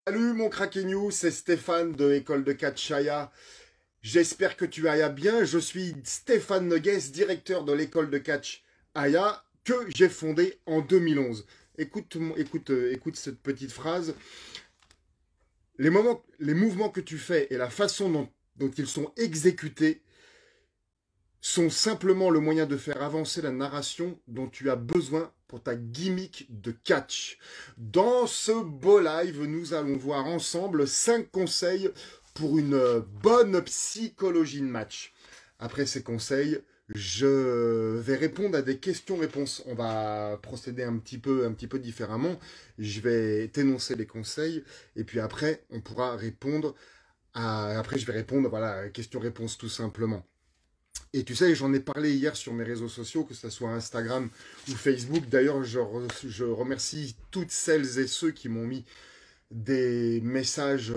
Salut mon Krakenew, c'est Stéphane de École de Catch Shaya. J'espère que tu ailles bien. Je suis Stéphane Noguès, directeur de l'école de catch Aya que j'ai fondée en 2011. Écoute cette petite phrase. Les mouvements que tu fais et la façon dont ils sont exécutés sont simplement le moyen de faire avancer la narration dont tu as besoin pour ta gimmick de catch. Dans ce beau live, nous allons voir ensemble 5 conseils pour une bonne psychologie de match. Après ces conseils, je vais répondre à des questions-réponses. On va procéder un petit peu différemment. Je vais t'énoncer les conseils et puis après, on pourra répondre après, je vais répondre, voilà, questions-réponses tout simplement. Et tu sais, j'en ai parlé hier sur mes réseaux sociaux, que ce soit Instagram ou Facebook. D'ailleurs, je remercie toutes celles et ceux qui m'ont mis des messages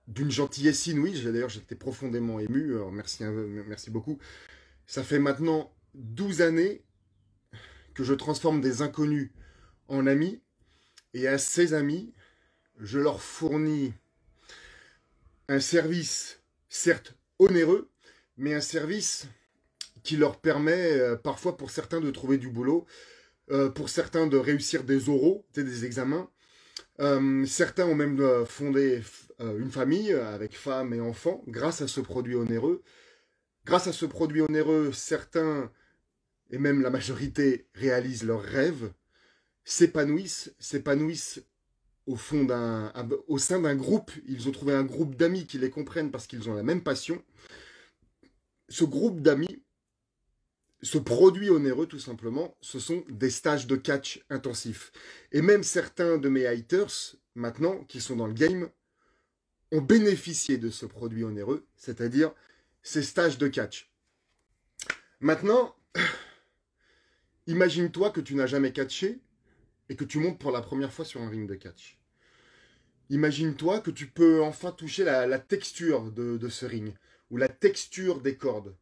d'une gentillesse inouïe. D'ailleurs, j'étais profondément ému. Alors, merci beaucoup. Ça fait maintenant 12 années que je transforme des inconnus en amis. Et à ces amis, je leur fournis un service, certes onéreux, mais un service qui leur permet parfois pour certains de trouver du boulot, pour certains de réussir des oraux, des examens. Certains ont même fondé une famille avec femme et enfants grâce à ce produit onéreux. Grâce à ce produit onéreux, certains, et même la majorité, réalisent leurs rêves, s'épanouissent au sein d'un groupe. Ils ont trouvé un groupe d'amis qui les comprennent parce qu'ils ont la même passion. Ce groupe d'amis, ce produit onéreux tout simplement, ce sont des stages de catch intensifs. Et même certains de mes haters, maintenant, qui sont dans le game, ont bénéficié de ce produit onéreux, c'est-à-dire ces stages de catch. Maintenant, imagine-toi que tu n'as jamais catché et que tu montes pour la première fois sur un ring de catch. Imagine-toi que tu peux enfin toucher la texture de ce ring, ou la texture des cordes,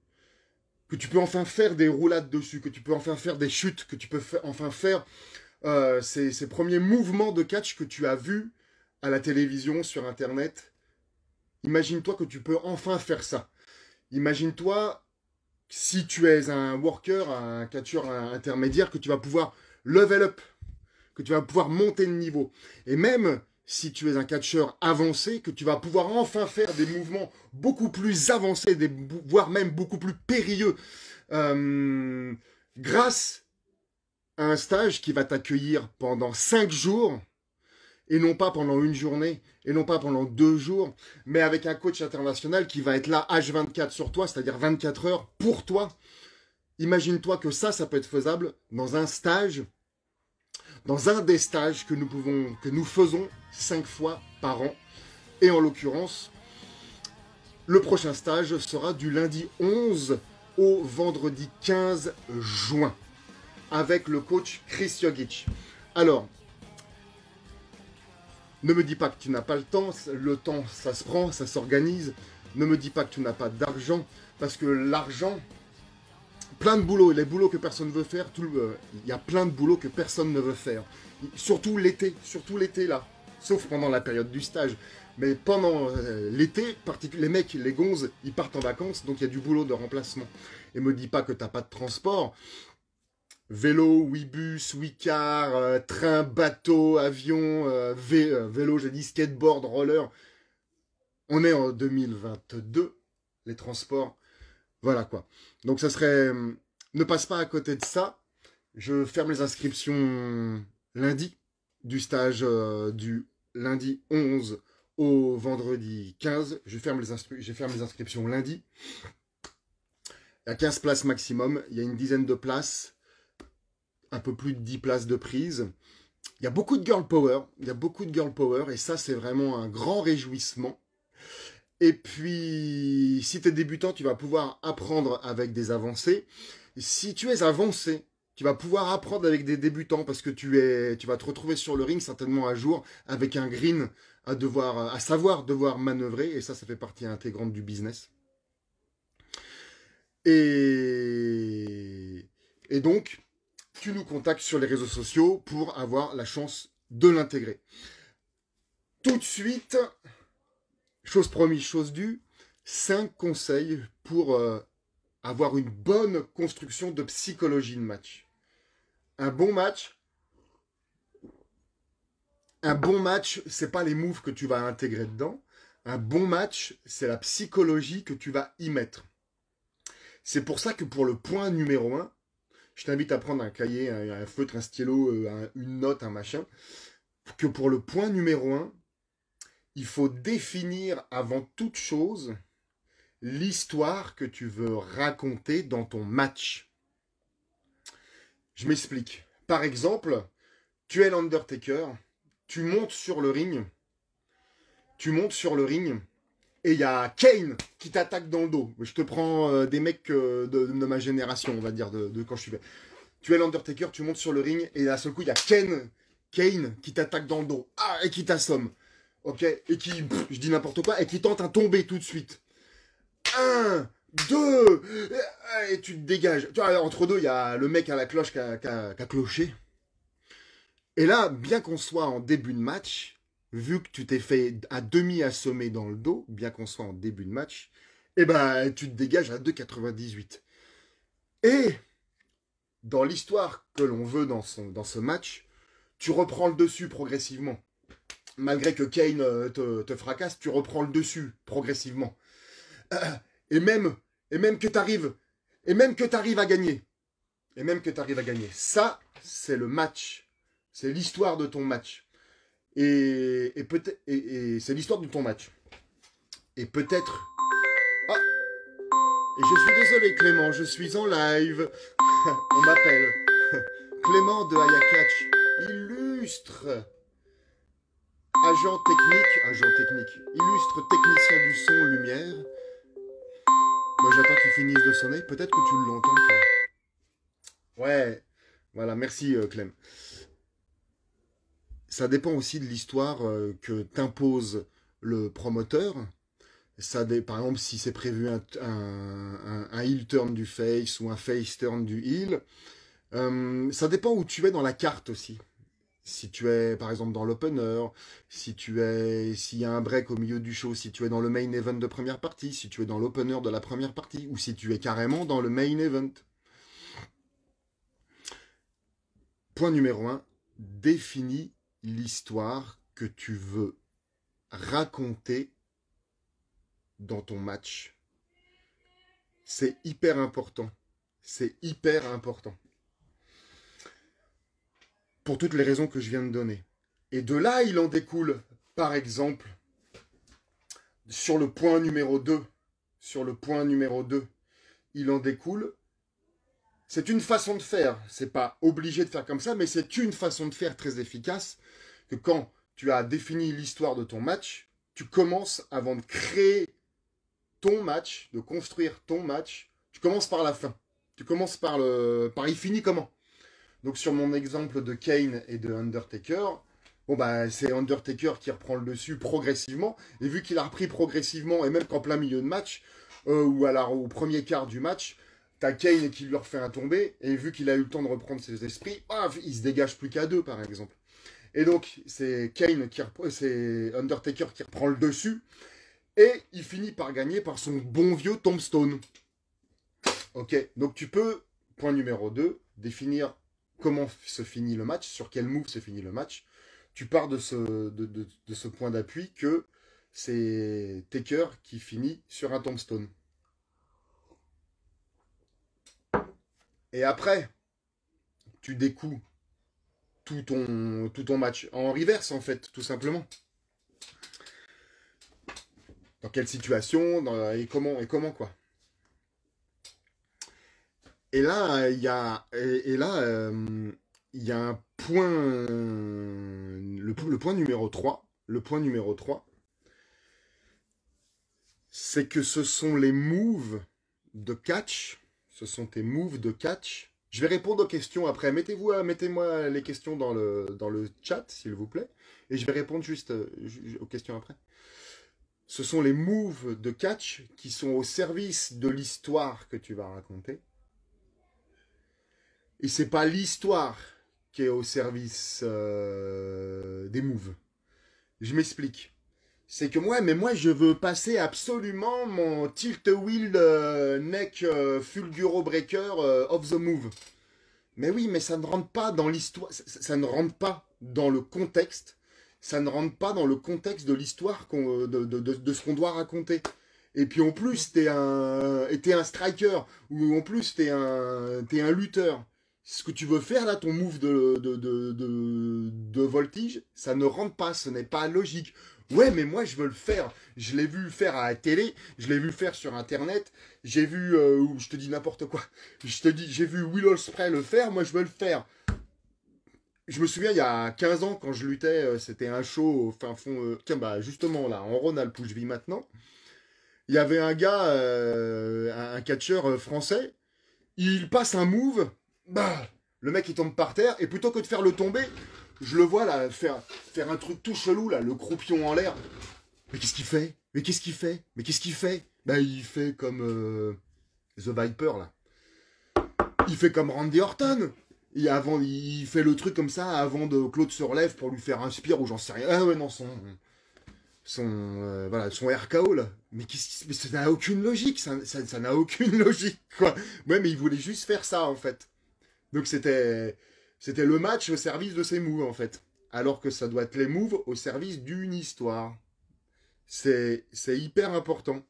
que tu peux enfin faire des roulades dessus, que tu peux enfin faire des chutes, que tu peux enfin faire ces premiers mouvements de catch que tu as vus à la télévision, sur Internet. Imagine-toi que tu peux enfin faire ça. Imagine-toi, si tu es un worker, un catcheur intermédiaire, que tu vas pouvoir level up, que tu vas pouvoir monter de niveau. Et même si tu es un catcheur avancé, que tu vas pouvoir enfin faire des mouvements beaucoup plus avancés, voire même beaucoup plus périlleux, grâce à un stage qui va t'accueillir pendant 5 jours, et non pas pendant une journée, et non pas pendant 2 jours, mais avec un coach international qui va être là H24 sur toi, c'est-à-dire 24 heures pour toi. Imagine-toi que ça peut être faisable dans un stage, dans un des stages que nous faisons 5 fois par an. Et en l'occurrence, le prochain stage sera du lundi 11 au vendredi 15 juin avec le coach Chris Jogic. Alors, ne me dis pas que tu n'as pas le temps ça se prend, ça s'organise. Ne me dis pas que tu n'as pas d'argent, parce que l'argent, plein de boulots, les boulots que personne ne veut faire, il y a plein de boulots que personne ne veut faire. Surtout l'été là, sauf pendant la période du stage. Mais pendant l'été, les mecs, les gonzes, ils partent en vacances, donc il y a du boulot de remplacement. Et me dis pas que t'as pas de transport. Vélo, Ouibus, Ouicar, train, bateau, avion, vélo, j'ai dit skateboard, roller. On est en 2022, les transports, voilà quoi. Donc ça serait... Ne passe pas à côté de ça. Je ferme les inscriptions lundi, du stage du lundi 11 au vendredi 15. Je ferme les inscriptions lundi. Il y a 15 places maximum, il y a une dizaine de places, un peu plus de 10 places de prise. Il y a beaucoup de girl power, et ça c'est vraiment un grand réjouissement. Et puis, si tu es débutant, tu vas pouvoir apprendre avec des avancés. Si tu es avancé, tu vas pouvoir apprendre avec des débutants, parce que tu vas te retrouver sur le ring certainement à jour avec un green à savoir devoir manœuvrer, et ça fait partie intégrante du business. Et donc, tu nous contactes sur les réseaux sociaux pour avoir la chance de l'intégrer. Tout de suite, chose promise, chose due, 5 conseils pour avoir une bonne construction de psychologie de match. Un bon match, c'est pas les moves que tu vas intégrer dedans. Un bon match, c'est la psychologie que tu vas y mettre. C'est pour ça que pour le point numéro 1, je t'invite à prendre un cahier, un feutre, un stylo, une note, un machin. Que pour le point numéro 1, il faut définir avant toute chose l'histoire que tu veux raconter dans ton match. Je m'explique. Par exemple, tu es l'Undertaker, tu montes sur le ring, et il y a Kane qui t'attaque dans le dos. Je te prends des mecs de ma génération, on va dire, de quand je suis fait. Tu es l'Undertaker, tu montes sur le ring, et d'un seul coup, il y a Kane qui t'attaque dans le dos. Ah, et qui t'assomme. Ok, et qui, je dis n'importe quoi, et qui tente un tombé tout de suite. 1, 2, et tu te dégages. Tu vois, entre deux, il y a le mec à la cloche qui a cloché. Et là, bien qu'on soit en début de match, vu que tu t'es fait à demi assommer dans le dos, bien qu'on soit en début de match, eh ben, tu te dégages à 2,98. Et dans l'histoire que l'on veut dans ce match, tu reprends le dessus progressivement. Malgré que Kane te fracasse, tu reprends le dessus progressivement. Et même que tu arrives à gagner. Ça, c'est le match. C'est l'histoire de ton match. Et c'est l'histoire de ton match. Et peut-être... Ah, et je suis désolé Clément, je suis en live. On m'appelle. Clément de Ayakatch. Illustre agent technique, illustre technicien du son, lumière. Moi j'attends qu'il finisse de sonner, peut-être que tu l'entends. Ouais, voilà, merci Clem. Ça dépend aussi de l'histoire que t'impose le promoteur. Par exemple, si c'est prévu un heel turn du face ou un face turn du heel, ça dépend où tu es dans la carte aussi. Si tu es, par exemple, dans l'opener, s'il y a un break au milieu du show, si tu es dans le main event de première partie, si tu es dans l'opener de la première partie, ou si tu es carrément dans le main event. Point numéro 1, définis l'histoire que tu veux raconter dans ton match. C'est hyper important. C'est hyper important. Pour toutes les raisons que je viens de donner. Et de là, il en découle, par exemple, sur le point numéro 2, il en découle, c'est une façon de faire, c'est pas obligé de faire comme ça, mais c'est une façon de faire très efficace, que quand tu as défini l'histoire de ton match, tu commences, avant de créer ton match, de construire ton match, tu commences par la fin. Tu commences par il finit comment. Donc sur mon exemple de Kane et de Undertaker, bon bah c'est Undertaker qui reprend le dessus progressivement, et vu qu'il a repris progressivement, et même qu'en plein milieu de match, ou alors au premier quart du match, t'as Kane qui lui refait un tombé, et vu qu'il a eu le temps de reprendre ses esprits, paf, il se dégage plus qu'à 2 par exemple. Et donc c'est Undertaker qui reprend le dessus, et il finit par gagner par son bon vieux tombstone. Ok, donc tu peux, point numéro 2, définir comment se finit le match, sur quel move se finit le match. Tu pars de ce point d'appui que c'est Taker qui finit sur un tombstone. Et après, tu découes tout ton match en reverse, en fait, tout simplement. Dans quelle situation, et comment quoi. Et là, il y a un point, le point numéro 3. Le point numéro 3, c'est que ce sont les moves de catch. Ce sont tes moves de catch. Je vais répondre aux questions après. Mettez-moi les questions dans le chat, s'il vous plaît. Et je vais répondre juste aux questions après. Ce sont les moves de catch qui sont au service de l'histoire que tu vas raconter. Et c'est pas l'histoire qui est au service des moves. Je m'explique. C'est que moi je veux passer absolument mon tilt wheel neck fulguro breaker off the move. Mais oui, mais ça ne rentre pas dans l'histoire, ça ne rentre pas dans le contexte, ça ne rentre pas dans le contexte de l'histoire de ce qu'on doit raconter. Et puis en plus, t'es un striker, ou en plus t'es un lutteur. Ce que tu veux faire là, ton move de voltige, ça ne rentre pas, ce n'est pas logique. Ouais, mais moi je veux le faire. Je l'ai vu le faire à la télé, je l'ai vu le faire sur internet, j'ai vu, je te dis n'importe quoi, j'ai vu Will Ospreay le faire, moi je veux le faire. Je me souviens, il y a 15 ans, quand je luttais, c'était un show au fin fond, tiens, bah justement là, en Rhône-Alpes où je vis maintenant, il y avait un gars, un catcheur français, il passe un move, bah, le mec il tombe par terre, et plutôt que de faire le tomber, je le vois là, faire un truc tout chelou, là, le croupion en l'air. Mais qu'est-ce qu'il fait? Mais qu'est-ce qu'il fait? Mais qu'est-ce qu'il fait? Bah, il fait comme The Viper, là. Il fait comme Randy Orton. Il fait le truc comme ça avant de Claude se relève pour lui faire un spire ou j'en sais rien. Ah ouais, non, voilà, son RKO, là. Mais ça n'a aucune logique, ça n'a aucune logique, quoi. Ouais, mais il voulait juste faire ça, en fait. Donc c'était le match au service de ses moves, en fait. Alors que ça doit être les moves au service d'une histoire. C'est hyper important.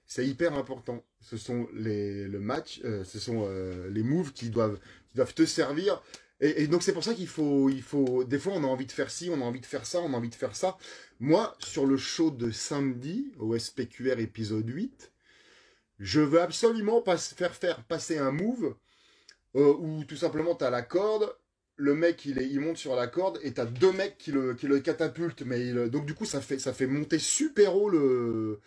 C'est hyper important. Ce sont le match, ce sont les moves qui doivent te servir. Et donc c'est pour ça qu'il faut, des fois on a envie de faire ci, on a envie de faire ça, on a envie de faire ça. Moi, sur le show de samedi, au SPQR épisode 8, je veux absolument faire passer un move où tout simplement tu as la corde, le mec il monte sur la corde et tu as deux mecs qui le catapultent. Donc du coup ça fait monter super haut le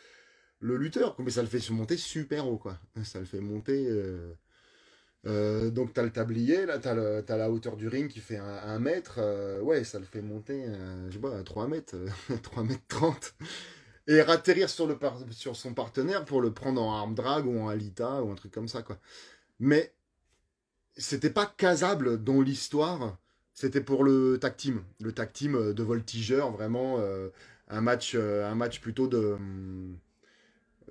lutteur, mais ça le fait monter super haut, quoi. Ça le fait monter. Donc t'as le tablier, là, t'as la hauteur du ring qui fait 1 mètre. Ouais, ça le fait monter, je sais pas, à 3 mètres, 3 mètres 30. Et atterrir sur son partenaire pour le prendre en arm drag ou en alita ou un truc comme ça, quoi. Mais c'était pas casable dans l'histoire. C'était pour le tag team. Le tag team de voltigeurs, vraiment un match plutôt de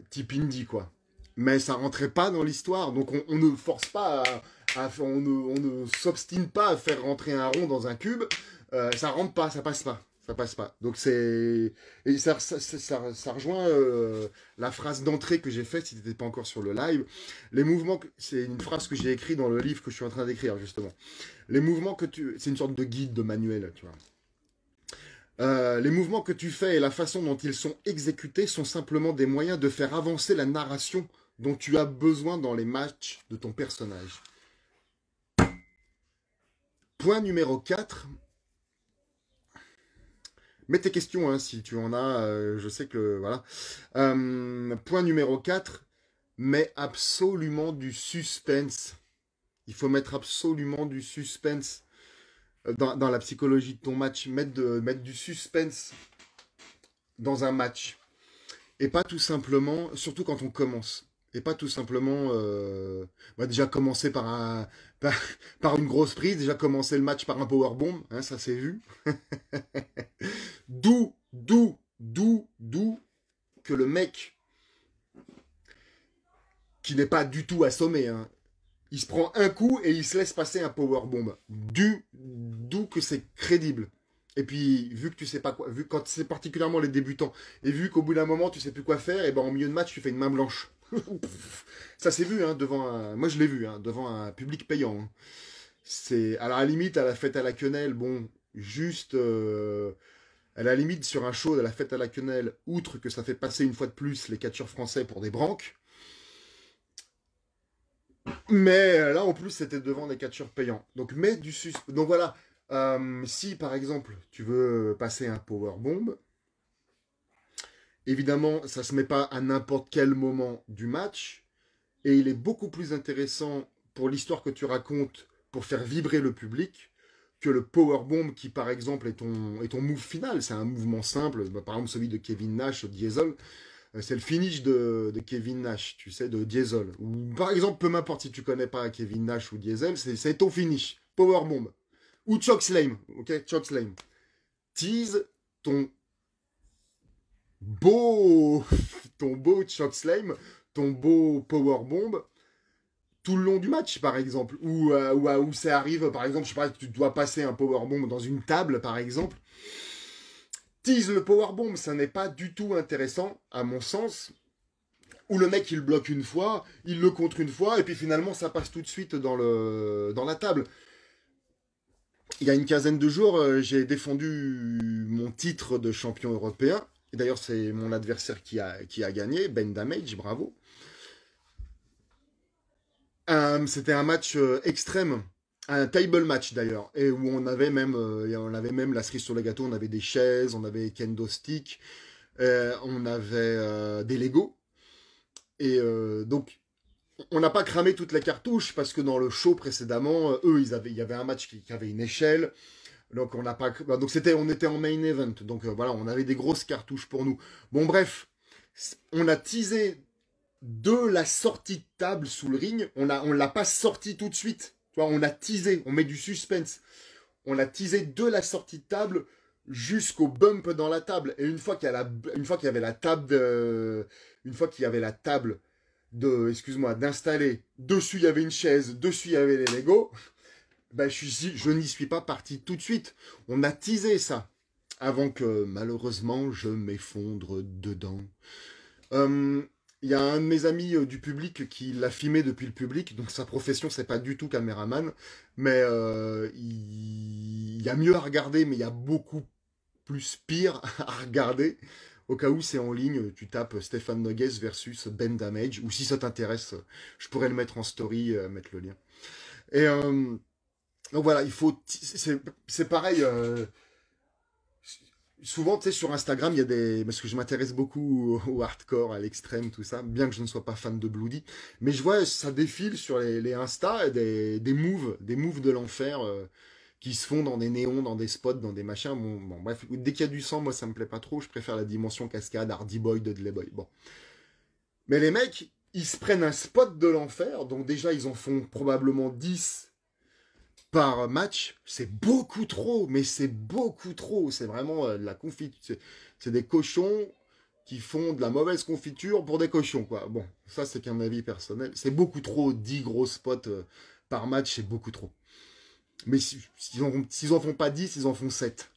type indie, quoi. Mais ça rentrait pas dans l'histoire, donc on ne force pas on ne s'obstine pas à faire rentrer un rond dans un cube. Ça rentre pas, ça passe pas. Ça passe pas. Donc et ça rejoint la phrase d'entrée que j'ai faite si t'étais pas encore sur le live. Les mouvements, c'est une phrase que j'ai écrite dans le livre que je suis en train d'écrire justement. Les mouvements c'est une sorte de guide, de manuel, tu vois. Les mouvements que tu fais et la façon dont ils sont exécutés sont simplement des moyens de faire avancer la narration dont tu as besoin dans les matchs de ton personnage. Point numéro 4. Mets tes questions hein, si tu en as, je sais que... Voilà. Point numéro 4. Mets absolument du suspense. Il faut mettre absolument du suspense dans la psychologie de ton match. Mettre du suspense dans un match. Et pas tout simplement, surtout quand on commence. Et pas tout simplement déjà commencer par une grosse prise, déjà commencer le match par un powerbomb, hein, ça s'est vu. D'où que le mec qui n'est pas du tout assommé, hein, il se prend un coup et il se laisse passer un powerbomb. D'où que c'est crédible. Et puis, vu que tu sais pas quoi, vu quand c'est particulièrement les débutants, et vu qu'au bout d'un moment tu sais plus quoi faire, et ben en milieu de match tu fais une main blanche. Ça s'est vu, hein, moi je l'ai vu, hein, devant un public payant. Hein. C'est, à la limite, à la fête à la quenelle, bon, juste, à la limite sur un show de la fête à la quenelle, outre que ça fait passer une fois de plus les catcheurs français pour des branques. Mais là en plus c'était devant des catcheurs payants. Donc mets du sus. Donc voilà. Si par exemple tu veux passer un powerbomb, évidemment ça se met pas à n'importe quel moment du match et il est beaucoup plus intéressant pour l'histoire que tu racontes pour faire vibrer le public que le powerbomb qui par exemple est ton move final. C'est un mouvement simple, par exemple celui de Kevin Nash au Diesel. C'est le finish de Kevin Nash, tu sais, de Diesel. Ou par exemple, peu m'importe si tu connais pas Kevin Nash ou Diesel, c'est ton finish. Powerbomb. Ou Chokeslam. Ok, Chokeslam. Tease, ton beau, ton beau chokeslam, ton beau powerbomb tout le long du match, par exemple. Ou ça arrive, par exemple, je sais pas, tu dois passer un powerbomb dans une table, par exemple. Tease le powerbomb, ça n'est pas du tout intéressant, à mon sens. Où le mec, il bloque une fois, il le contre une fois, et puis finalement, ça passe tout de suite dans la table. Il y a une quinzaine de jours, j'ai défendu mon titre de champion européen. Et d'ailleurs, c'est mon adversaire qui a gagné, Ben Damage, bravo. C'était un match extrême, un table match d'ailleurs, et où on avait même la cerise sur le gâteau, on avait des chaises, on avait kendo stick, on avait des Lego, et donc on n'a pas cramé toutes les cartouches parce que dans le show précédemment, il y avait un match qui avait une échelle, donc on n'a pas, donc on était en main event, donc voilà, on avait des grosses cartouches pour nous. Bon bref, on a teasé de la sortie de table sous le ring, on l'a pas sorti tout de suite. Tu vois, on a teasé, on met du suspense. On a teasé de la sortie de table jusqu'au bump dans la table. Et une fois qu'il y avait la table excuse-moi, d'installer, dessus il y avait une chaise, dessus il y avait les Lego, ben je n'y suis pas parti tout de suite. On a teasé ça avant que malheureusement je m'effondre dedans. Il y a un de mes amis du public qui l'a filmé depuis le public, donc sa profession c'est pas du tout caméraman, mais il y a mieux à regarder, mais il y a beaucoup plus pire à regarder. Au cas où c'est en ligne, tu tapes Stéphane Noguès versus Ben Damage, ou si ça t'intéresse, je pourrais le mettre en story, mettre le lien. Et donc voilà, c'est pareil. Souvent, tu sais, sur Instagram, il y a des... Parce que je m'intéresse beaucoup au hardcore, à l'extrême, tout ça, bien que je ne sois pas fan de Bloody. Mais je vois, ça défile sur les Insta, des moves de l'enfer qui se font dans des néons, dans des spots, dans des machins. Bon, bref, dès qu'il y a du sang, moi, ça me plaît pas trop. Je préfère la dimension cascade, Hardy Boy, Dudley Boy. Bon. Mais les mecs, ils se prennent un spot de l'enfer, donc déjà, ils en font probablement 10 par match, c'est beaucoup trop, mais c'est beaucoup trop. C'est vraiment de la confiture. C'est des cochons qui font de la mauvaise confiture pour des cochons, quoi. Bon, ça, c'est qu'un avis personnel. C'est beaucoup trop, 10 gros spots par match, c'est beaucoup trop. Mais s'ils en font pas 10, ils en font 7.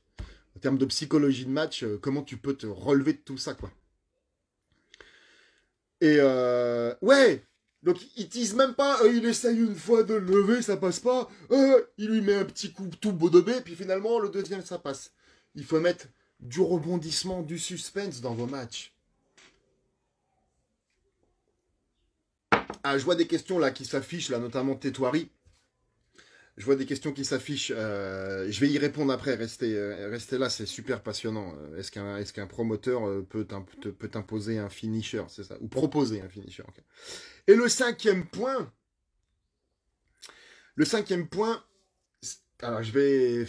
En termes de psychologie de match, comment tu peux te relever de tout ça, quoi. Et ouais. Donc il tease même pas, il essaye une fois de le lever, ça passe pas, il lui met un petit coup tout beau de baie, puis finalement le deuxième ça passe. Il faut mettre du rebondissement, du suspense dans vos matchs. Ah, je vois des questions là qui s'affichent, là notamment Tétoirie. Je vois des questions qui s'affichent. Je vais y répondre après. Restez là, c'est super passionnant. Est-ce qu'un promoteur peut t'imposer un finisher, c'est ça, ou proposer un finisher. Okay. Et le cinquième point. Alors je vais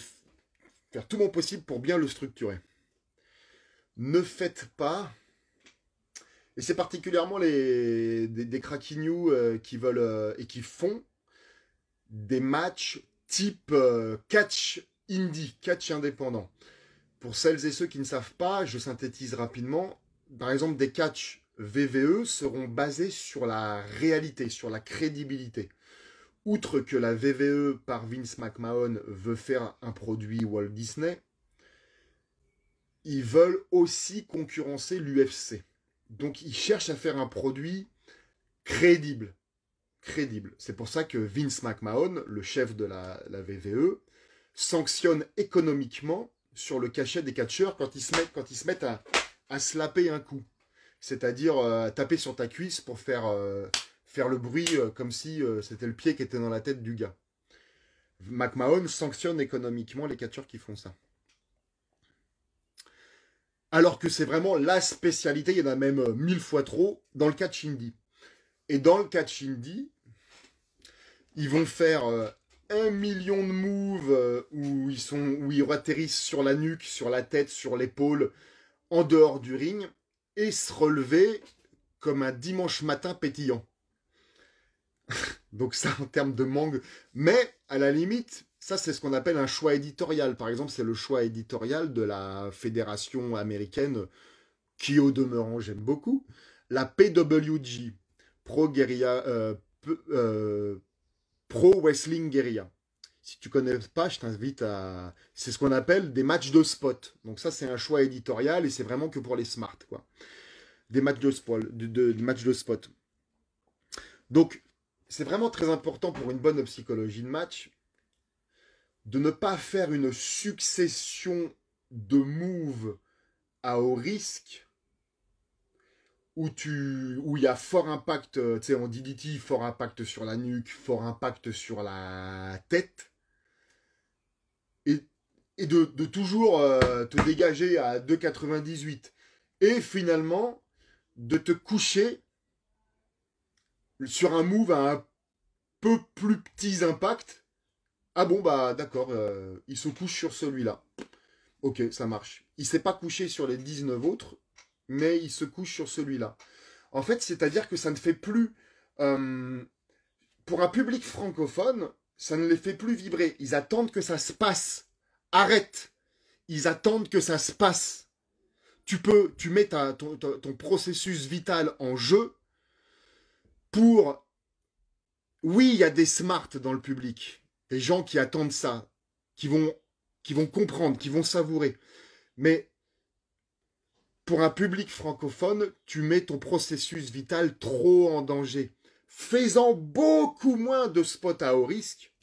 faire tout mon possible pour bien le structurer. Ne faites pas. Et c'est particulièrement des craquignoux qui veulent et qui font des matchs type catch indie, catch indépendant. Pour celles et ceux qui ne savent pas, je synthétise rapidement. Par exemple, des catchs VVE seront basés sur la réalité, sur la crédibilité. Outre que la VVE par Vince McMahon veut faire un produit Walt Disney, ils veulent aussi concurrencer l'UFC. Donc ils cherchent à faire un produit crédible. C'est pour ça que Vince McMahon, le chef de la VVE, sanctionne économiquement sur le cachet des catcheurs quand ils se mettent à slapper un coup. C'est-à-dire taper sur ta cuisse pour faire le bruit comme si c'était le pied qui était dans la tête du gars. McMahon sanctionne économiquement les catcheurs qui font ça. Alors que c'est vraiment la spécialité, il y en a même 1000 fois trop, dans le catch indie. Et dans le catch indie, ils vont faire 1 million de moves où ils atterrissent sur la nuque, sur la tête, sur l'épaule, en dehors du ring, et se relever comme un dimanche matin pétillant. Donc ça, en termes de mangue. Mais, à la limite, Ça, c'est ce qu'on appelle un choix éditorial. Par exemple, c'est le choix éditorial de la fédération américaine, qui au demeurant, j'aime beaucoup. La PWG, Pro Wrestling Guerrilla. Si tu connais pas, je t'invite à... C'est ce qu'on appelle des matchs de spot. Donc ça, c'est un choix éditorial et c'est vraiment que pour les smart, quoi. Des matchs de spot. Matchs de spot. Donc, c'est vraiment très important pour une bonne psychologie de match de ne pas faire une succession de moves à haut risque où il y a fort impact, tu sais, en DDT, fort impact sur la nuque, fort impact sur la tête, et de toujours te dégager à 2,98 et finalement de te coucher sur un move à un peu plus petits impacts. Ah bon, bah d'accord, il se couche sur celui-là. Ok, ça marche. Il s'est pas couché sur les 19 autres, mais il se couche sur celui-là. En fait, c'est-à-dire que ça ne fait plus... pour un public francophone, ça ne les fait plus vibrer. Ils attendent que ça se passe. Arrête. Ils attendent que ça se passe. Tu mets ton processus vital en jeu pour... Oui, il y a des smarts dans le public. Des gens qui attendent ça, qui vont comprendre, qui vont savourer. Mais pour un public francophone, tu mets ton processus vital trop en danger. Fais-en beaucoup moins de spots à haut risque.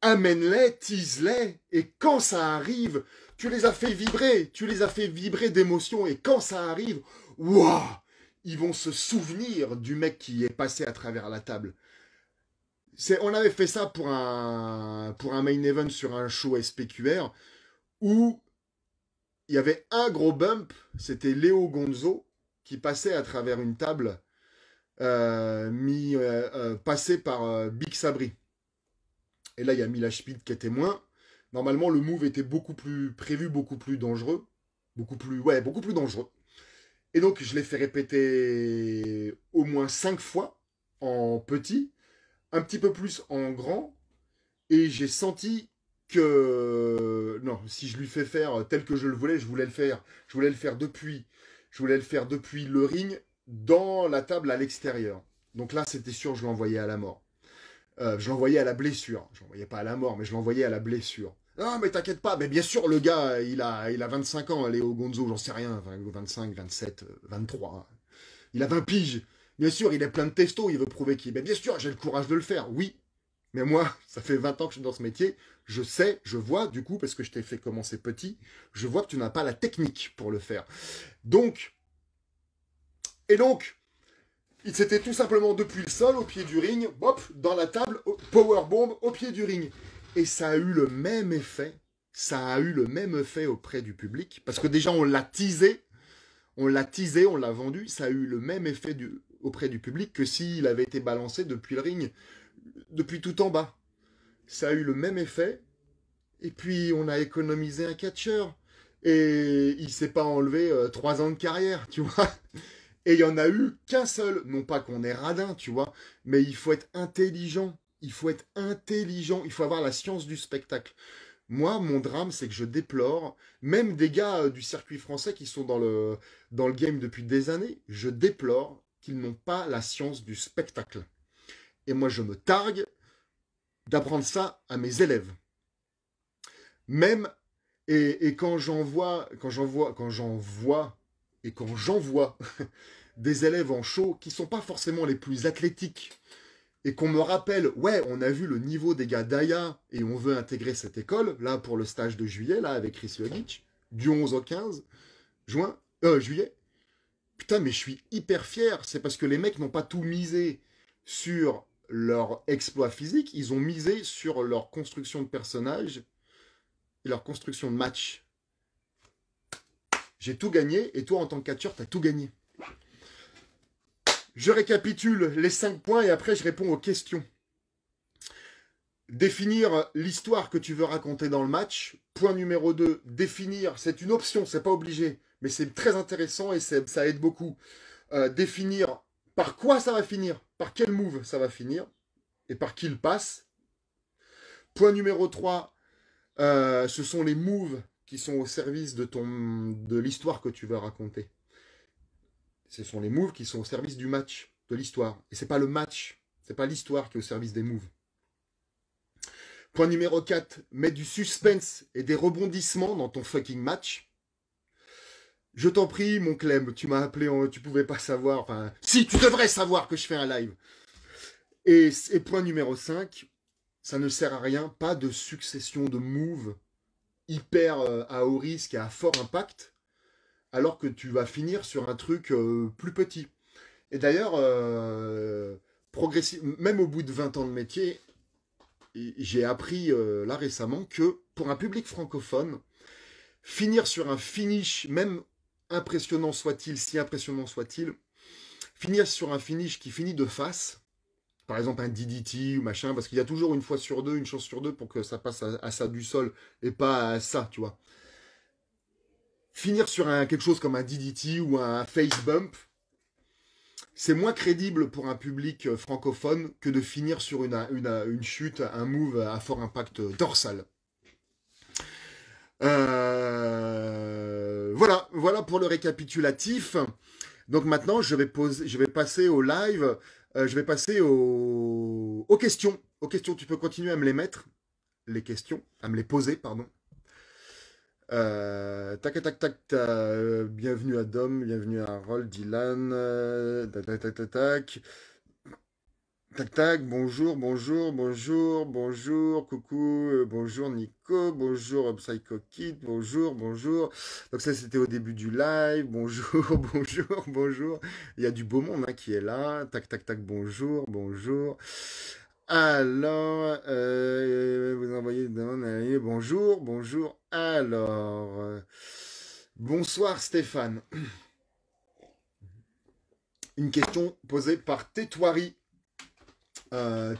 Amène-les, tease-les, et quand ça arrive, tu les as fait vibrer d'émotion, et quand ça arrive, waouh, ils vont se souvenir du mec qui est passé à travers la table. On avait fait ça pour un main event sur un show SPQR où il y avait un gros bump, c'était Léo Gonzo qui passait à travers une table passé par Big Sabri. Et là, il y a Mila Schmid qui est témoin. Normalement, le move était beaucoup plus prévu, beaucoup plus dangereux. Beaucoup plus dangereux. Et donc, je l'ai fait répéter au moins 5 fois en petit, un petit peu plus en grand. Et j'ai senti que... Non, si je lui fais faire tel que je le voulais, je voulais le faire depuis le ring, dans la table à l'extérieur. Donc là, c'était sûr, je l'envoyais à la mort. Je l'envoyais à la blessure. Je l'envoyais pas à la mort, mais je l'envoyais à la blessure. Non, mais t'inquiète pas. Mais bien sûr, le gars, il a 25 ans, Léo Gonzo, j'en sais rien. 25, 27, 23. Il a 20 piges. Bien sûr, il est plein de testo, il veut prouver qu'il... Mais bien sûr, j'ai le courage de le faire, oui. Mais moi, ça fait 20 ans que je suis dans ce métier. Je sais, je vois, du coup, parce que je t'ai fait commencer petit, je vois que tu n'as pas la technique pour le faire. Donc, c'était tout simplement depuis le sol, au pied du ring, hop, dans la table, powerbomb, au pied du ring. Et ça a eu le même effet. Ça a eu le même effet auprès du public. Parce que déjà, on l'a teasé, on l'a vendu. Ça a eu le même effet auprès du public que s'il avait été balancé depuis le ring, depuis tout en bas. Ça a eu le même effet. Et puis, on a économisé un catcheur. Et il s'est pas enlevé 3 ans de carrière, tu vois. Et il n'y en a eu qu'un seul. Non pas qu'on est radin, tu vois, mais il faut être intelligent. Il faut être intelligent. Il faut avoir la science du spectacle. Moi, mon drame, c'est que je déplore, même des gars du circuit français qui sont dans le game depuis des années, je déplore qu'ils n'ont pas la science du spectacle. Et moi, je me targue d'apprendre ça à mes élèves. Même, et quand j'envoie des élèves en show qui sont pas forcément les plus athlétiques et qu'on me rappelle, ouais, on a vu le niveau des gars d'Aya et on veut intégrer cette école, là pour le stage de juillet, là avec Chris Logic, du 11 au 15 juillet. Putain, mais je suis hyper fier, c'est parce que les mecs n'ont pas tout misé sur leur exploit physique, ils ont misé sur leur construction de personnage et leur construction de match. J'ai tout gagné, et toi, en tant que catcheur, t'as tout gagné. Je récapitule les 5 points, et après, je réponds aux questions. Définir l'histoire que tu veux raconter dans le match. Point numéro 2, définir, c'est une option, c'est pas obligé, mais c'est très intéressant, et ça aide beaucoup. Définir par quoi ça va finir, par quel move ça va finir, et par qui il passe. Point numéro 3, ce sont les moves qui sont au service de l'histoire que tu veux raconter. Ce sont les moves qui sont au service du match, de l'histoire. Et c'est pas le match, c'est pas l'histoire qui est au service des moves. Point numéro 4, mets du suspense et des rebondissements dans ton fucking match. Je t'en prie, mon Clem, tu m'as appelé, tu pouvais pas savoir, enfin, si, tu devrais savoir que je fais un live. Et point numéro 5, ça ne sert à rien, pas de succession de moves hyper à haut risque et à fort impact, alors que tu vas finir sur un truc plus petit. Et d'ailleurs, même au bout de 20 ans de métier, j'ai appris là récemment que pour un public francophone, finir sur un finish, même impressionnant soit-il, si impressionnant soit-il, finir sur un finish qui finit de face, par exemple un DDT ou machin, parce qu'il y a toujours une chance sur deux pour que ça passe à ça du sol et pas à ça, tu vois. Finir sur quelque chose comme un DDT ou un face bump, c'est moins crédible pour un public francophone que de finir sur une chute, un move à fort impact dorsal. Voilà pour le récapitulatif. Donc maintenant, je vais passer au live. Je vais passer aux questions. Aux questions, tu peux continuer à me les mettre. Les questions, à me les poser, pardon. Tac, tac, tac, bienvenue à Dom, bienvenue à Harold, Dylan, tac, tac, tac, tac, tac. Tac tac, bonjour, coucou, bonjour Nico, bonjour Psycho Kid, bonjour. Donc ça c'était au début du live, bonjour, bonjour. Il y a du beau monde qui est là, tac tac, bonjour. Alors, vous envoyez une demande, bonjour. Alors, bonsoir Stéphane. Une question posée par Tétoirie.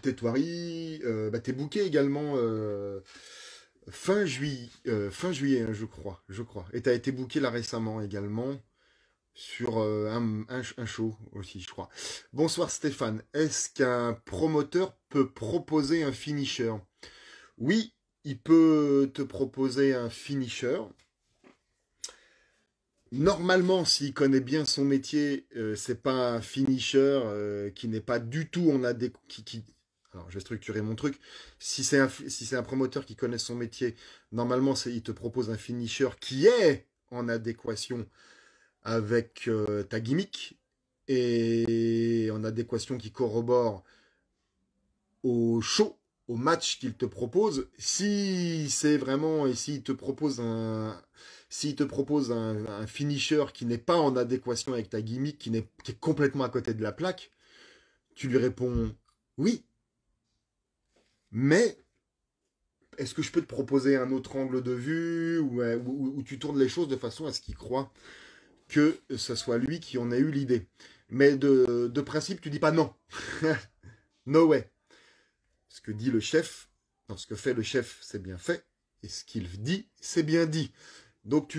Tétoirie, t'es booké également fin juillet, hein, je crois. Et t'as été booké là récemment également sur un show aussi, je crois. Bonsoir Stéphane, est-ce qu'un promoteur peut proposer un finisher? Oui, il peut te proposer un finisher. Normalement, s'il connaît bien son métier, c'est pas un finisher qui n'est pas du tout en adéquation. Alors, je vais structurer mon truc. Si c'est un promoteur qui connaît son métier, normalement, il te propose un finisher qui est en adéquation avec ta gimmick et en adéquation qui corrobore au show, au match qu'il te propose. Si c'est vraiment, et s'il te propose un finisher qui n'est pas en adéquation avec ta gimmick, qui est complètement à côté de la plaque, tu lui réponds oui. Mais est-ce que je peux te proposer un autre angle de vue où tu tournes les choses de façon à ce qu'il croit que ce soit lui qui en ait eu l'idée. Mais de principe, tu dis pas non. No way. Ce que dit le chef, non, ce que fait le chef, c'est bien fait. Et ce qu'il dit, c'est bien dit. Donc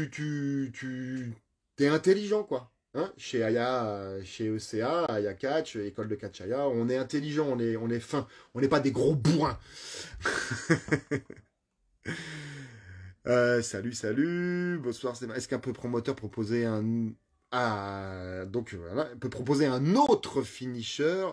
t'es intelligent, quoi. Hein, chez Aya, chez ECA, Aya Catch, école de catch Aya, on est intelligent, on est fin, on n'est pas des gros bourrins. Salut, bonsoir. Est-ce qu'un peu promoteur proposer peut proposer un autre finisher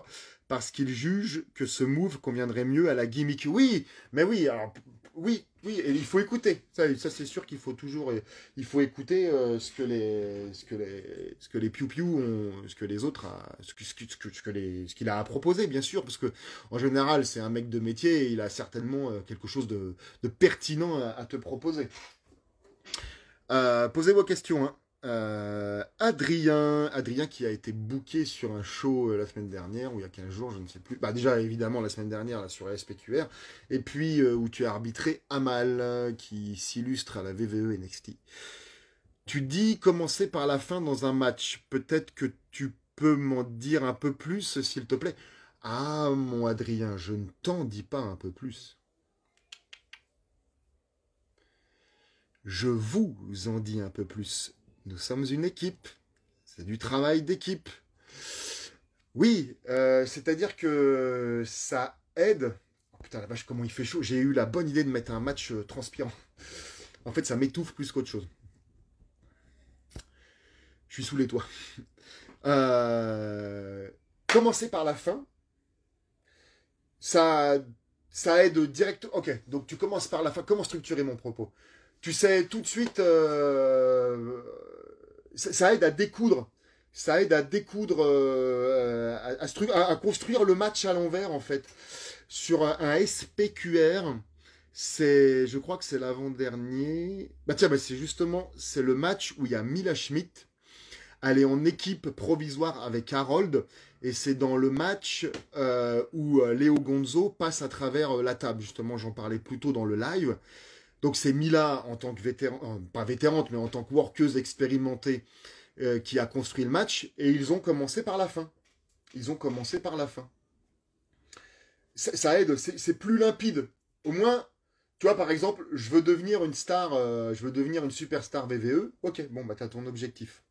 parce qu'il juge que ce move conviendrait mieux à la gimmick? Oui, mais oui, alors oui, et il faut écouter. Ça c'est sûr qu'il faut toujours, il faut écouter ce que les piou-piou ont, ce que les autres, ce qu'il a à proposer, bien sûr, parce que en général c'est un mec de métier, et il a certainement quelque chose de pertinent à te proposer. Posez vos questions, hein. Adrien qui a été booké sur un show la semaine dernière, ou il y a 15 jours, je ne sais plus. Bah déjà, évidemment, la semaine dernière, là, sur la SPQR, et puis où tu as arbitré Amal, qui s'illustre à la VVE NXT. Tu dis commencer par la fin dans un match. Peut-être que tu peux m'en dire un peu plus, s'il te plaît. Ah, mon Adrien, je ne t'en dis pas un peu plus. Je vous en dis un peu plus. Nous sommes une équipe. C'est du travail d'équipe. Oui, c'est-à-dire que ça aide. Putain, la vache, comment il fait chaud. J'ai eu la bonne idée de mettre un match transpirant. En fait, ça m'étouffe plus qu'autre chose. Je suis sous les toits. Commencer par la fin, ça aide direct. Ok, donc tu commences par la fin. Comment structurer mon propos? Tu sais tout de suite, ça aide à découdre. Ça aide à découdre, à construire le match à l'envers, en fait. Sur un SPQR, je crois que c'est l'avant-dernier. Bah tiens, bah c'est le match où il y a Mila Schmidt. Elle est en équipe provisoire avec Harold. Et c'est dans le match où Léo Gonzo passe à travers la table. Justement, j'en parlais plus tôt dans le live. Donc c'est Mila en tant que vétéran, pas vétérante, mais en tant que workeuse expérimentée qui a construit le match. Et ils ont commencé par la fin. Ils ont commencé par la fin. Ça aide, c'est plus limpide. Au moins, tu vois, par exemple, je veux devenir une star, je veux devenir une superstar VVE. Ok, bon, bah t'as ton objectif.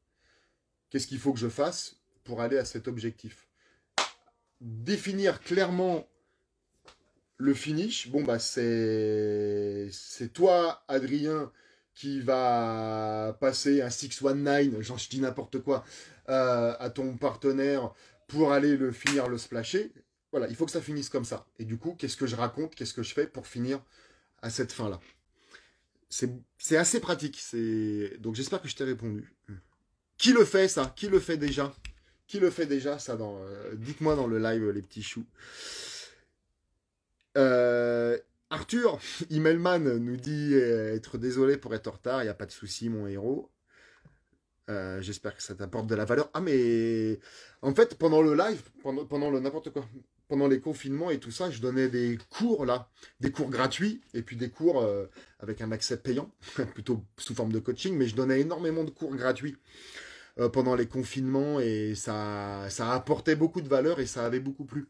Qu'est-ce qu'il faut que je fasse pour aller à cet objectif? Définir clairement le finish. Bon, bah c'est toi, Adrien, qui va passer un 619, genre je dis n'importe quoi, à ton partenaire pour aller le finir, le splasher. Voilà, il faut que ça finisse comme ça. Et du coup, qu'est-ce que je raconte, qu'est-ce que je fais pour finir à cette fin-là? C'est assez pratique. Donc j'espère que je t'ai répondu. Qui le fait, ça? Qui le fait déjà? Qui le fait déjà, ça? Dites-moi dans le live, les petits choux. Arthur, Emailman nous dit être désolé pour être en retard. Il n'y a pas de souci, mon héros. J'espère que ça t'apporte de la valeur. Ah, mais en fait, pendant le live, pendant le n'importe quoi, pendant les confinements et tout ça, je donnais des cours là, des cours gratuits et puis des cours avec un accès payant, plutôt sous forme de coaching, mais je donnais énormément de cours gratuits pendant les confinements et ça apportait beaucoup de valeur et ça avait beaucoup plu.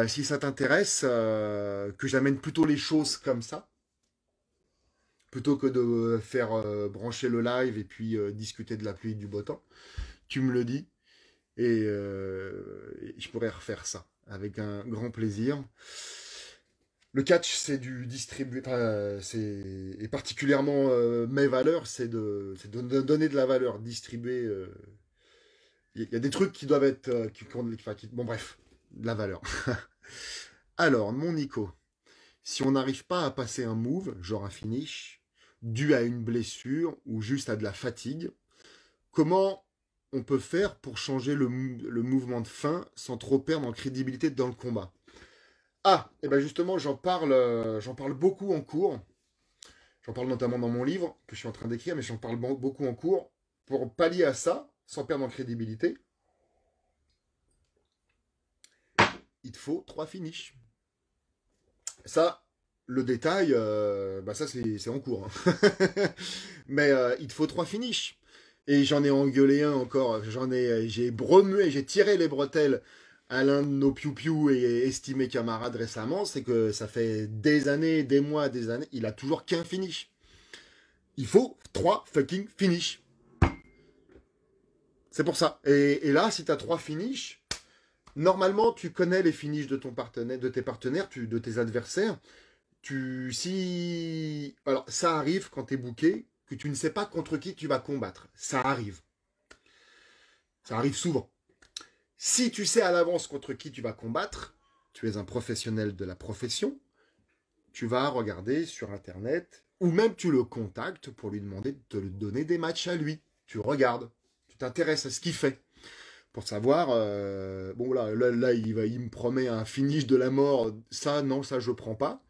Si ça t'intéresse, que j'amène plutôt les choses comme ça, plutôt que de faire brancher le live et puis discuter de la pluie et du beau temps, tu me le dis et je pourrais refaire ça avec un grand plaisir. Le catch, c'est du distribuer, et particulièrement mes valeurs, c'est de donner de la valeur, distribuer. Il y a des trucs qui doivent être, bon bref, de la valeur. Alors, mon Nico, si on n'arrive pas à passer un move, genre un finish, dû à une blessure ou juste à de la fatigue, comment on peut faire pour changer le mouvement de fin sans trop perdre en crédibilité dans le combat? Ah, et ben justement, j'en parle beaucoup en cours. J'en parle notamment dans mon livre que je suis en train d'écrire, mais j'en parle beaucoup en cours. Pour pallier à ça, sans perdre en crédibilité, il te faut 3 finishes. Ça, le détail, ça c'est en cours. Hein. Mais il te faut 3 finishes. Et j'en ai engueulé un encore. J'ai remué, j'ai tiré les bretelles à l'un de nos piou-piou et estimés camarades récemment. C'est que ça fait des années, des mois, des années. Il a toujours qu'un finish. Il faut 3 fucking finishes. C'est pour ça. Et là, si tu as 3 finishes, normalement, tu connais les finishes de ton partenaire, de tes partenaires, de tes adversaires. Alors, ça arrive quand tu es booké, que tu ne sais pas contre qui tu vas combattre. Ça arrive. Ça arrive souvent. Si tu sais à l'avance contre qui tu vas combattre, tu es un professionnel de la profession, tu vas regarder sur Internet, ou même tu le contactes pour lui demander de te donner des matchs à lui. Tu regardes, tu t'intéresses à ce qu'il fait. Pour savoir, bon là il me promet un finish de la mort, ça non, ça je prends pas.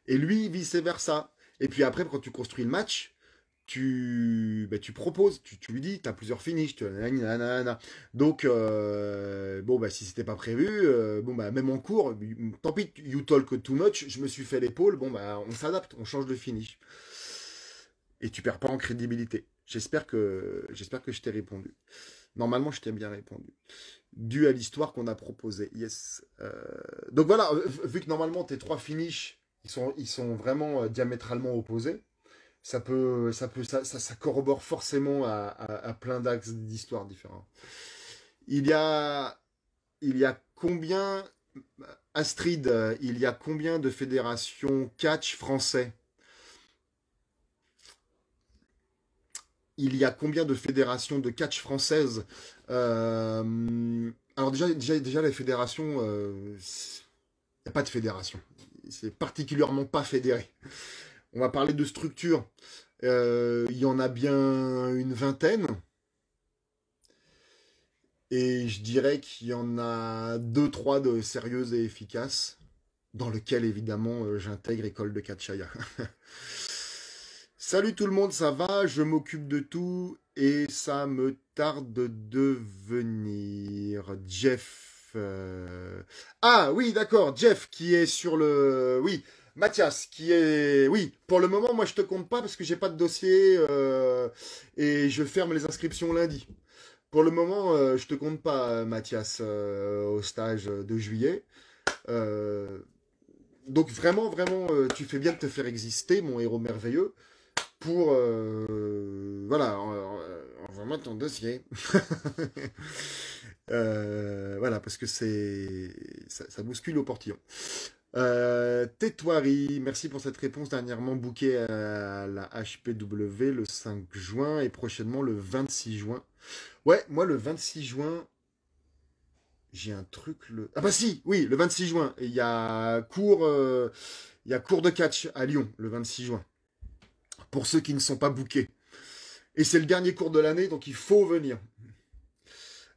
Et lui, vice-versa. Et puis après, quand tu construis le match, tu proposes, tu lui dis, tu as plusieurs finishes. Donc, si c'était pas prévu, même en cours, tant pis, you talk too much, je me suis fait l'épaule, on s'adapte, on change de finish. Et tu perds pas en crédibilité. J'espère que je t'ai répondu. Normalement, je t'ai bien répondu. Dû à l'histoire qu'on a proposée. Yes. Donc voilà, vu que normalement, tes 3 finishes, ils sont vraiment diamétralement opposés, ça corrobore forcément à plein d'axes d'histoire différents. Il y a combien Astrid, il y a combien de fédérations catch français? Il y a combien de fédérations de catch françaises? Alors déjà, les fédérations, il n'y a pas de fédération. C'est particulièrement pas fédéré. On va parler de structure. Il y en a bien une vingtaine. Et je dirais qu'il y en a deux, trois de sérieuses et efficaces, dans lequel évidemment j'intègre École de Catchaya. Salut tout le monde, ça va? Je m'occupe de tout et ça me tarde de venir. Jeff. Ah oui, d'accord, Jeff qui est sur le. Oui, Mathias qui est. Oui, pour le moment, moi je te compte pas parce que j'ai pas de dossier et je ferme les inscriptions lundi. Pour le moment, je te compte pas, Mathias, au stage de juillet. Euh, donc vraiment, vraiment, tu fais bien de te faire exister, mon héros merveilleux, pour... voilà, envoie-moi ton dossier. Voilà, parce que ça bouscule au portillon. Tétoirie, merci pour cette réponse dernièrement bookée à la HPW le 5 juin et prochainement le 26 juin. Ouais, moi le 26 juin, j'ai un truc Ah bah si, oui, le 26 juin, il y a cours de catch à Lyon le 26 juin. Pour ceux qui ne sont pas bookés. Et c'est le dernier cours de l'année, donc il faut venir.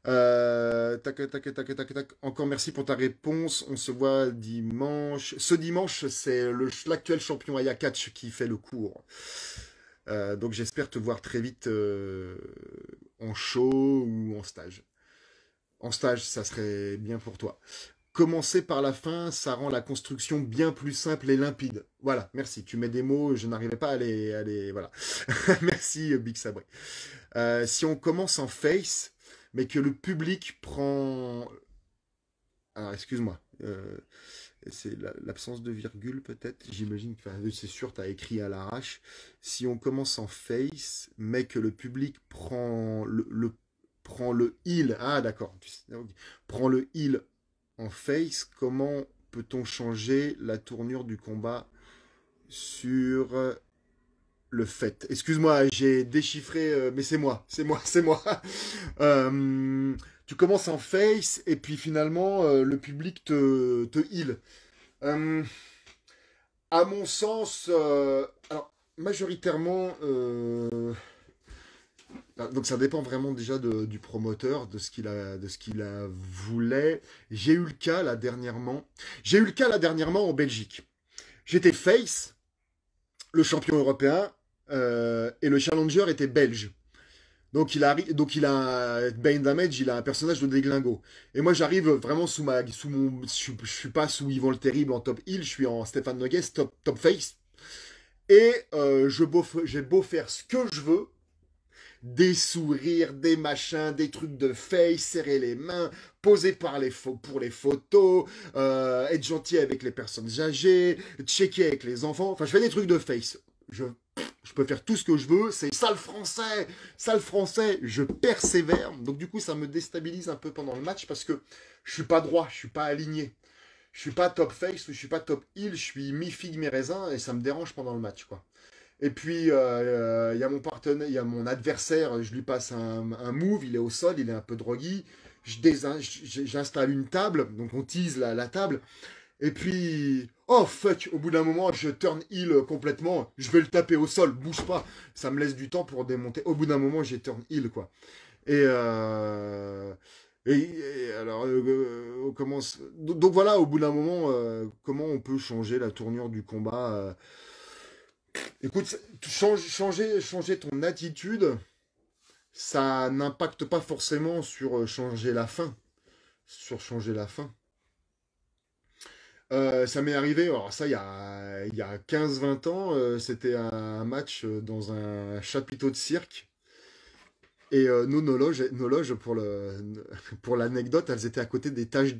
Tac, tac, tac, tac, tac, tac. Encore merci pour ta réponse. On se voit dimanche. Ce dimanche, c'est l'actuel champion Aya Catch qui fait le cours. Donc j'espère te voir très vite en show ou en stage. En stage, ça serait bien pour toi. Commencer par la fin, ça rend la construction bien plus simple et limpide. Voilà, merci. Tu mets des mots, je n'arrivais pas à les voilà. Merci, Big Sabré. Si on commence en face, mais que le public prend... Alors, excuse-moi. C'est l'absence de virgule, peut-être. J'imagine que c'est sûr, tu as écrit à l'arrache. Si on commence en face, mais que le public prend prend le heal. Ah, d'accord. Prend le heal en face, comment peut-on changer la tournure du combat sur le fait? Excuse-moi, j'ai déchiffré, mais c'est moi, c'est moi, c'est moi. Tu commences en face et puis finalement le public te heal. À mon sens, alors majoritairement, donc ça dépend vraiment déjà du promoteur, de ce qu'il a voulu. J'ai eu le cas là dernièrement. J'ai eu le cas là dernièrement en Belgique. J'étais face, le champion européen, et le challenger était belge. Donc il a Bane Damage, il a un personnage de déglingo. Et moi j'arrive vraiment je suis pas sous Yvan le Terrible en top heel, je suis en Stéphane Nogues top face. Et j'ai beau faire ce que je veux, des sourires, des machins, des trucs de face, serrer les mains, poser pour les photos, être gentil avec les personnes âgées, checker avec les enfants. Enfin, je fais des trucs de face. Je peux faire tout ce que je veux, c'est sale français, je persévère. Donc du coup, ça me déstabilise un peu pendant le match parce que je suis pas droit, je suis pas aligné. Je suis pas top face ou je suis pas top heel, je suis mi-figue, mi-raisin et ça me dérange pendant le match, quoi. Et puis, il y a mon partenaire, il y a mon adversaire, je lui passe un move, il est au sol, il est un peu drogué. J'installe une table, donc on tease la table. Et puis, oh fuck, au bout d'un moment, je turn heel complètement. Je vais le taper au sol, bouge pas. Ça me laisse du temps pour démonter. Au bout d'un moment, j'ai turn heel, quoi. Et, alors, on commence. Donc voilà, au bout d'un moment, comment on peut changer la tournure du combat Écoute, changer ton attitude, ça n'impacte pas forcément sur changer la fin. Sur changer la fin. Ça m'est arrivé, alors ça il y a 15-20 ans, c'était un match dans un chapiteau de cirque. Et nos loges pour l'anecdote, elles étaient à côté des cages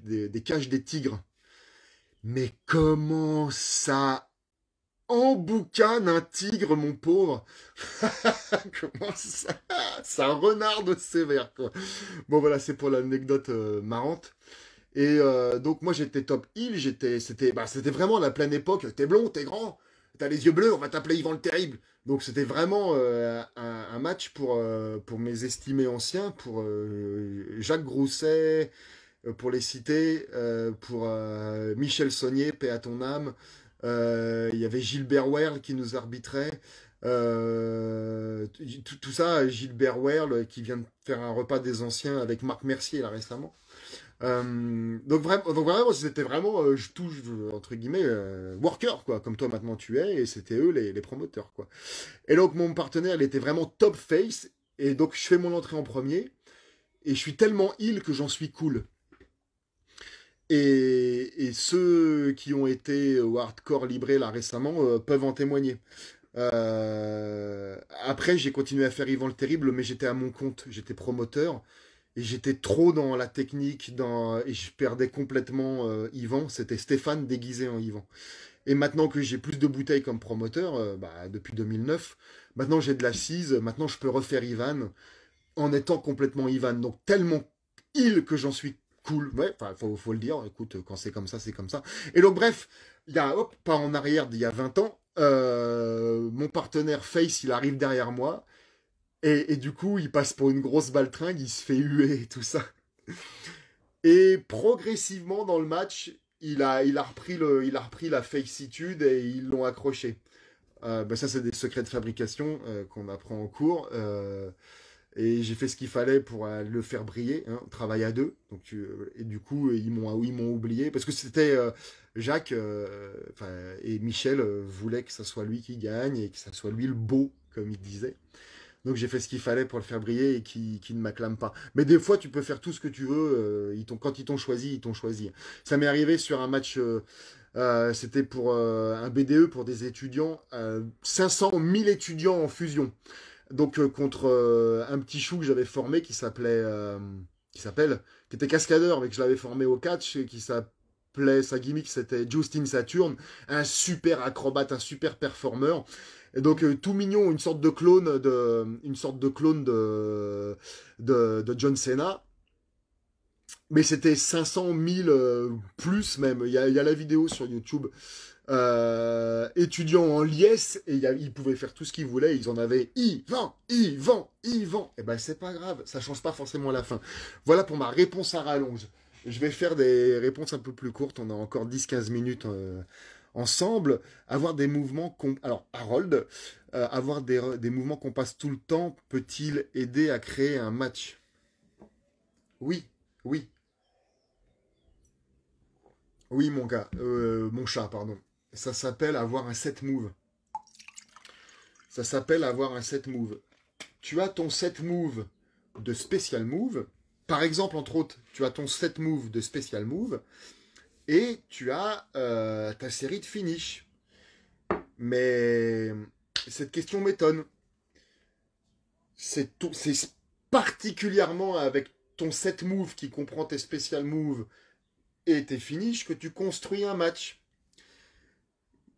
des tigres. Mais comment ça emboucane un tigre, mon pauvre? Comment ça? C'est un renard de sévère, quoi. Bon, voilà, c'est pour l'anecdote marrante. Et donc moi j'étais top heel, c'était vraiment la pleine époque. T'es blond, t'es grand, t'as les yeux bleus, on va t'appeler Yvan le Terrible. Donc c'était vraiment un match pour mes estimés anciens, pour Jacques Grousset, pour les citer, pour Michel Saunier, paix à ton âme. Il y avait Gilbert Werle qui nous arbitrait. Tout ça, Gilbert Werle qui vient de faire un repas des anciens avec Marc Mercier là récemment. Donc vraiment, c'était vraiment, je touche, entre guillemets, worker, quoi, comme toi maintenant tu es, et c'était eux les promoteurs, quoi. Et donc mon partenaire, il était vraiment top face, et donc je fais mon entrée en premier, et je suis tellement heal que j'en suis cool. Et ceux qui ont été au hardcore libré là récemment peuvent en témoigner. Après, j'ai continué à faire Yvan le Terrible, mais j'étais à mon compte, j'étais promoteur. Et j'étais trop dans la technique, et je perdais complètement Yvan. C'était Stéphane déguisé en Yvan. Et maintenant que j'ai plus de bouteilles comme promoteur, depuis 2009, maintenant j'ai de l'assise, maintenant je peux refaire Ivan en étant complètement Ivan. Donc tellement il que j'en suis cool. Ouais, enfin, faut le dire. Écoute, quand c'est comme ça, c'est comme ça. Et donc bref, il y a, hop, pas en arrière d'il y a 20 ans, mon partenaire Face, il arrive derrière moi. Et du coup, il passe pour une grosse baltringue, il se fait huer et tout ça. Et progressivement dans le match, il a repris la faceitude et ils l'ont accroché. Ça, c'est des secrets de fabrication qu'on apprend en cours. Et j'ai fait ce qu'il fallait pour le faire briller. Hein, on travaille à deux. Donc, et du coup, ils m'ont oublié. Parce que c'était Jacques et Michel voulaient que ça soit lui qui gagne et que ça soit lui le beau, comme il disait. Donc j'ai fait ce qu'il fallait pour le faire briller et qui ne m'acclame pas. Mais des fois, tu peux faire tout ce que tu veux. Quand ils t'ont choisi, ils t'ont choisi. Ça m'est arrivé sur un match, c'était pour un BDE pour des étudiants, 500 000 étudiants en fusion. Donc contre un petit chou que j'avais formé qui était cascadeur, mais que je l'avais formé au catch, qui s'appelait, sa gimmick c'était Justin Saturn, un super acrobate, un super performeur. Et donc tout mignon, une sorte de clone de John Cena. Mais c'était 500 000 plus même. Il y a la vidéo sur YouTube. Étudiants en liesse et ils pouvaient faire tout ce qu'ils voulaient. Ils en avaient Yvan. Et ben c'est pas grave, ça change pas forcément la fin. Voilà pour ma réponse à rallonge. Je vais faire des réponses un peu plus courtes. On a encore 10-15 minutes ensemble. Avoir des mouvements alors Harold, avoir des mouvements qu'on passe tout le temps peut-il aider à créer un match? Oui, oui, oui mon gars, mon chat pardon. Ça s'appelle avoir un set move. Ça s'appelle avoir un set move. Tu as ton set move de special move. Par exemple, entre autres, tu as ton set move de special move et tu as ta série de finish. Mais cette question m'étonne. C'est particulièrement avec ton set move qui comprend tes special moves et tes finishes que tu construis un match.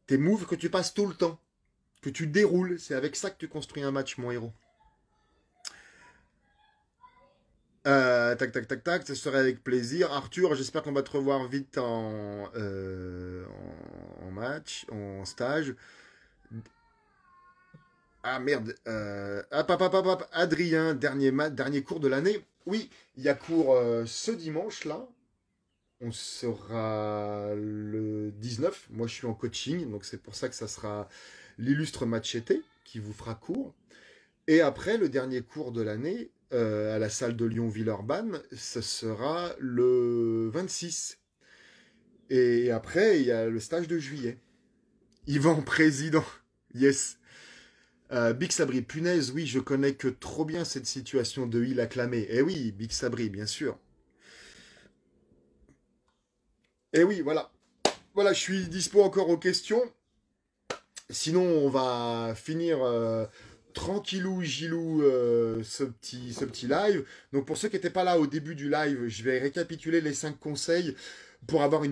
Tes moves que tu passes tout le temps, que tu déroules, c'est avec ça que tu construis un match, mon héros. Tac, tac, tac, tac, ça serait avec plaisir. Arthur, j'espère qu'on va te revoir vite en match, en stage. Ah merde, Adrien, dernier cours de l'année. Oui, il y a cours ce dimanche là. On sera le 19. Moi, je suis en coaching, donc c'est pour ça que ça sera l'illustre Machete qui vous fera cours. Et après, le dernier cours de l'année, à la salle de Lyon-Villeurbanne, ce sera le 26. Et après, il y a le stage de juillet. Yvan, président. Yes. Big Sabri, punaise, oui, je connais que trop bien cette situation de île acclamée. Eh oui, Big Sabri, bien sûr. Eh oui, voilà. Voilà, je suis dispo encore aux questions. Sinon, on va finir tranquillou, gilou ce petit live. Donc, pour ceux qui n'étaient pas là au début du live, je vais récapituler les 5 conseils pour avoir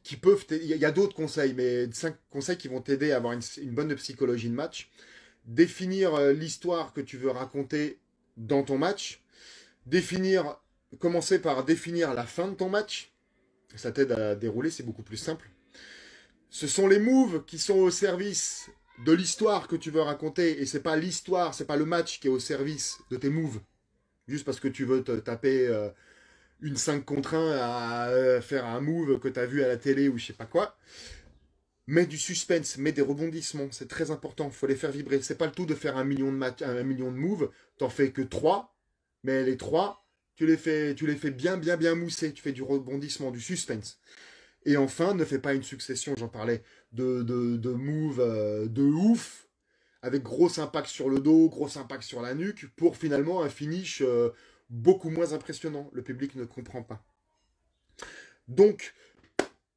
qui peuvent. Il y a d'autres conseils, mais 5 conseils qui vont t'aider à avoir une bonne psychologie de match. Définir l'histoire que tu veux raconter dans ton match. Commencer par définir la fin de ton match. Ça t'aide à dérouler, c'est beaucoup plus simple. Ce sont les moves qui sont au service de l'histoire que tu veux raconter. Et c'est pas l'histoire, c'est pas le match qui est au service de tes moves. Juste parce que tu veux te taper une 5 contre 1 à faire un move que tu as vu à la télé ou je sais pas quoi. Mets du suspense, mets des rebondissements, c'est très important, faut les faire vibrer. C'est pas le tout de faire 1 million de match, 1 million de moves, t'en fais que 3, mais les 3, tu les fais bien mousser, tu fais du rebondissement, du suspense. Et enfin, ne fais pas une succession, j'en parlais, de moves de ouf, avec gros impact sur le dos, gros impact sur la nuque, pour finalement un finish beaucoup moins impressionnant. Le public ne comprend pas. Donc,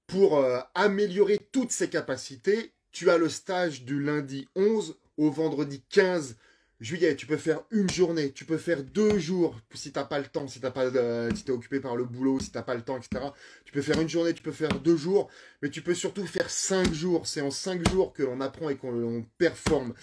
pour améliorer toutes ces capacités, tu as le stage du lundi 11 au vendredi 15 juillet. Tu peux faire une journée, tu peux faire 2 jours si t'as pas le temps, si t'es occupé par le boulot, si t'as pas le temps, etc. Tu peux faire une journée, tu peux faire 2 jours, mais tu peux surtout faire 5 jours. C'est en 5 jours que l'on apprend et qu'on performe.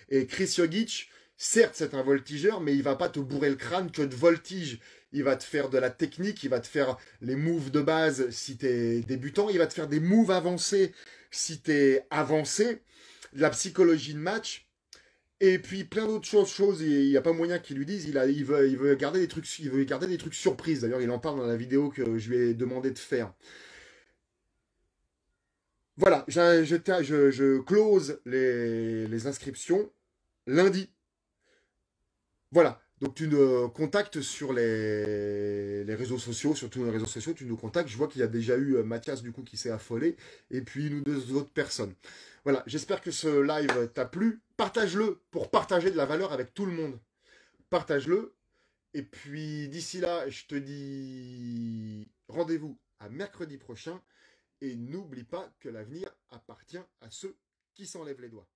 Et Chris Jogic, certes c'est un voltigeur, mais il va pas te bourrer le crâne que de voltige. Il va te faire de la technique, il va te faire les moves de base si t'es débutant, il va te faire des moves avancés si t'es avancé, de la psychologie de match, et puis plein d'autres choses. Il n'y a pas moyen qu'il lui dise. Il veut garder des trucs, il veut garder des trucs surprises. D'ailleurs, il en parle dans la vidéo que je lui ai demandé de faire. Voilà, je close les inscriptions lundi. Voilà. Donc tu nous contactes sur les réseaux sociaux, sur tous les réseaux sociaux, tu nous contactes. Je vois qu'il y a déjà eu Mathias du coup qui s'est affolé, et puis nous 2 autres personnes. Voilà, j'espère que ce live t'a plu. Partage-le pour partager de la valeur avec tout le monde. Partage-le. Et puis d'ici là, je te dis rendez-vous à mercredi prochain. Et n'oublie pas que l'avenir appartient à ceux qui s'enlèvent les doigts.